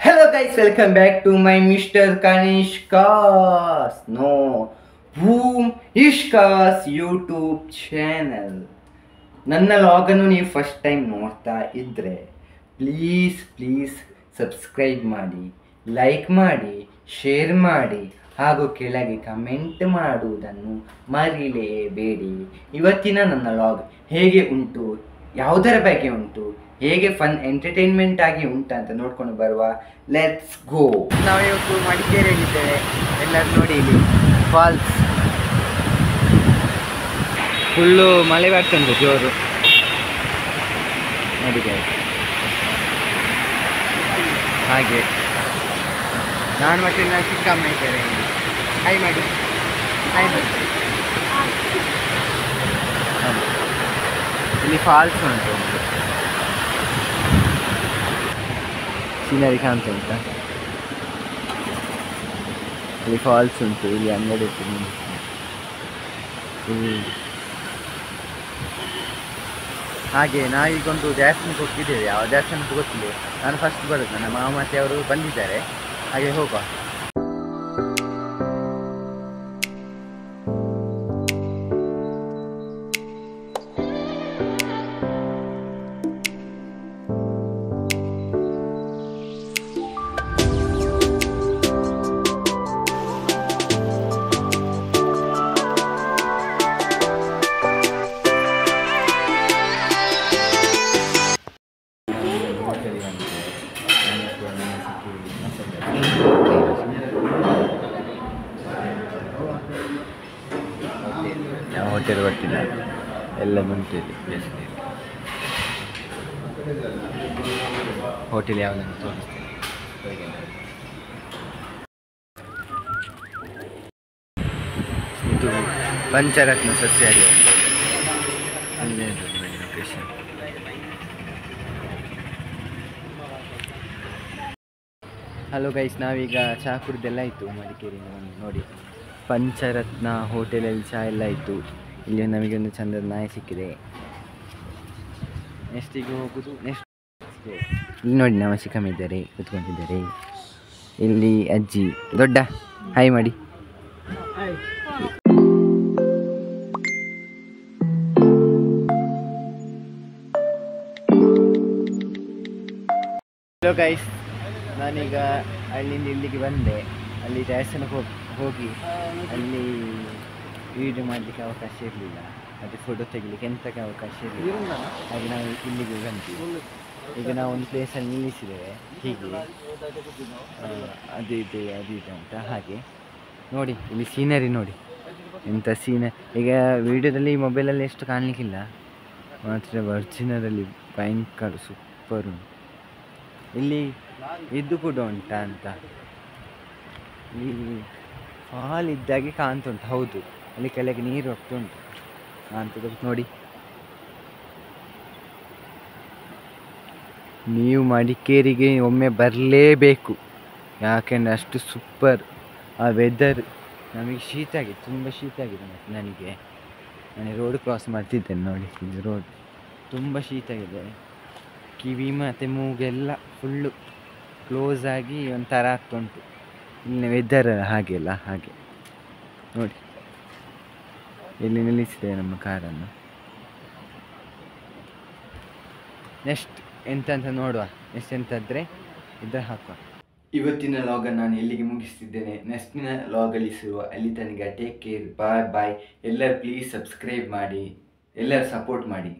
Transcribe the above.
Hello guys, welcome back to my Mr. Kanishka's Boom Ishka's YouTube channel. ನನ್ನ ಲಾಗನ್ನು ನೀವು first time ನೋಡ್ತಾ ಇದ್ದರೆ please subscribe ಮಾಡಿ, like ಮಾಡಿ, ಶೇರ್ ಮಾಡಿ ಹಾಗೂ ಕೆಳಗೆ ಕಮೆಂಟ್ ಮಾಡುವುದನ್ನು ಮರಿಲೇಬೇಡಿ. ಇವತ್ತಿನ ನನ್ನ ಲಾಗ್ ಹೇಗೆ ಉಂಟು, ಯಾವುದರ ಬಗ್ಗೆ ಉಂಟು, ಹೇಗೆ ಫನ್ ಎಂಟರ್ಟೈನ್ಮೆಂಟ್ ಆಗಿ ಉಂಟು ಅಂತ ನೋಡ್ಕೊಂಡು ಬರುವ. Let's go. ನಾವು ಇವತ್ತು ಮಡಿಕೇರಿಯಲ್ಲಿದ್ದೇವೆ. ಎಲ್ಲರೂ ನೋಡಿ, ಇಲ್ಲಿ ಫಾಲ್ಸ್ ಫುಲ್ಲು ಮಳೆ ಬರ್ತಂತೆ ಜೋರು ನೋಡಿದೆ. ಹಾಗೆ ನಾನು ಮತ್ತೆ ನಾನು ಚಿಕ್ಕಮ್ಮ ಇದ್ದೇವೆ. ಹಾಯ್ ಮಾಡಿ. ಇಲ್ಲಿ ಫಾಲ್ಸ್ ಉಂಟು, ಸೀನರಿ ಕಾಣ್ತಾ ಉಂಟಾ? ಇಲ್ಲಿ ಫಾಲ್ಸ್ ಉಂಟು, ಇಲ್ಲಿ ಅಂಗಡಿ ಉಂಟು. ಹಾಗೆ ನಾವೀಗೊಂದು ದೇವಸ್ಥಾನಕ್ಕೆ ಹೋಗ್ತಿದ್ದೇವೆ. ಯಾವ ದೇವಸ್ಥಾನಕ್ಕೆ ಗೊತ್ತಿಲ್ಲ, ನಾನು ಫಸ್ಟ್ ಬರೋದು. ನನ್ನ ಮಾಮ ಮತ್ತೆ ಅವರು ಬಂದಿದ್ದಾರೆ, ಹಾಗೆ ಹೋಗುವ. ಹೋಟೆಲ್ ಗೊತ್ತಿಲ್ಲ, ಎಲ್ಲ ಉಂಟಿದೆ. ಹೋಟೆಲ್ ಯಾವುದಂತ ತೋರಿಸ್ತೇನೆ. ಇದು ಪಂಚರತ್ನ ಸಸ್ಯಾಹಾರಿ ಅಲ್ಲೇ ಲೊಕೇಶನ್. ಹಲೋ ಗೈಸ್, ನಾವೀಗ ಚಹಾ ಕುಡ್ದೆಲ್ಲ ಆಯಿತು. ಮಡಿಕೇರಿಯಿಂದ ನೋಡಿ, ಪಂಚರತ್ನ ಹೋಟೆಲಲ್ಲಿ ಚಹಾ ಎಲ್ಲ ಆಯಿತು. ಇಲ್ಲಿ ನಮಗೊಂದು ಚಂದದ ನಾಯಿ ಸಿಕ್ಕಿದೆ. ನೆಕ್ಸ್ಟಿಗೆ ಹೋಗೋದು. ಇಲ್ಲಿ ನೋಡಿ, ನಮ್ಮ ಚಿಕ್ಕಮ್ಮ ಇದ್ದಾರೆ, ಕೂತ್ಕೊಂಡಿದ್ದಾರೆ. ಇಲ್ಲಿ ಅಜ್ಜಿ ದೊಡ್ಡ ಹಾಯ್ ಮಾಡಿ. ಹಲೋ ಗೈಸ್, ನಾನೀಗ ಅಲ್ಲಿಂದ ಇಲ್ಲಿಗೆ ಬಂದೆ. ಅಲ್ಲಿ ದೇವಸ್ಥಾನಕ್ಕೆ ಹೋಗಿ ಅಲ್ಲಿ ವೀಡಿಯೋ ಮಾಡಲಿಕ್ಕೆ ಅವಕಾಶ ಇರಲಿಲ್ಲ, ಮತ್ತು ಫೋಟೋ ತೆಗಿಲಿಕ್ಕೆ ಎಂಥಕ್ಕೆ ಅವಕಾಶ ಇರಲಿಲ್ಲ. ಹಾಗೆ ನಾವು ಇಲ್ಲಿಗೆ ಬಂದ್ವಿ. ಈಗ ನಾವು ಒಂದು ಪ್ಲೇಸಲ್ಲಿ ನಿಲ್ಲಿಸಿದ್ದೇವೆ. ಹೀಗೆ ಅದು ಇದೆ ಅಂತ. ಹಾಗೆ ನೋಡಿ, ಇಲ್ಲಿ ಸೀನರಿ ನೋಡಿ, ಎಂಥ ಈಗ ವೀಡಿಯೋದಲ್ಲಿ ಮೊಬೈಲಲ್ಲಿ ಎಷ್ಟು ಕಾಣಲಿಕ್ಕಿಲ್ಲ, ಮಾತ್ರ ಒರಿಜಿನರಲ್ಲಿ ಭಯಂಕರ ಸೂಪರ್ ಉಂಟು. ಇಲ್ಲಿ ಇದು ಕೂಡ ಉಂಟಾ ಅಂತ, ಇಲ್ಲಿ ಫಾಲ್ ಇದ್ದಾಗೆ ಕಾಣ್ತುಂಟು. ಹೌದು, ಅಲ್ಲಿ ಕೆಳಗೆ ನೀರು ಹೋಗ್ತುಂಟು ಅಂತ ನೋಡಿ. ನೀವು ಮಡಿಕೇರಿಗೆ ಒಮ್ಮೆ ಬರಲೇಬೇಕು, ಯಾಕೆಂದರೆ ಅಷ್ಟು ಸೂಪರ್ ಆ ವೆದರ್. ನಮಗೆ ಶೀತ ಆಗಿದೆ, ತುಂಬ ಶೀತ ಆಗಿದೆ. ಮತ್ತು ನಾನು ರೋಡ್ ಕ್ರಾಸ್ ಮಾಡ್ತಿದ್ದೇನೆ ನೋಡಿ, ಇದು ರೋಡ್ ತುಂಬ ಶೀತ ಆಗಿದೆ. ಕಿವಿ ಮತ್ತು ಮೂಗೆಲ್ಲ ಫುಲ್ಲು ಕ್ಲೋಸ್ ಆಗಿ ಒಂಥರ ಆಗ್ತುಂಟು. ಇಲ್ಲಿನ ವೆದರ್ ಹಾಗೆಲ್ಲ ಹಾಗೆ ನೋಡಿ. ಇಲ್ಲಿ ನಿಲ್ಲಿಸಿದೆ ನಮ್ಮ ಕಾರನ್ನು. ನೆಕ್ಸ್ಟ್ ಎಂತ ನೋಡುವ. ನೆಕ್ಸ್ಟ್ ಎಂತಾದರೆ ಇದ್ರ ಹಾಕುವ. ಇವತ್ತಿನ ಲಾಗನ್ನು ನಾನು ಎಲ್ಲಿಗೆ ಮುಗಿಸ್ತಿದ್ದೇನೆ. ನೆಕ್ಸ್ಟಿನ ಲಾಗಲ್ಲಿ ಸಿಗುವ. ಅಲ್ಲಿ ತನಕ ಟೇಕ್ ಕೇರ್, ಬಾಯ್. ಎಲ್ಲರೂ ಪ್ಲೀಸ್ ಸಬ್ಸ್ಕ್ರೈಬ್ ಮಾಡಿ, ಎಲ್ಲರೂ ಸಪೋರ್ಟ್ ಮಾಡಿ.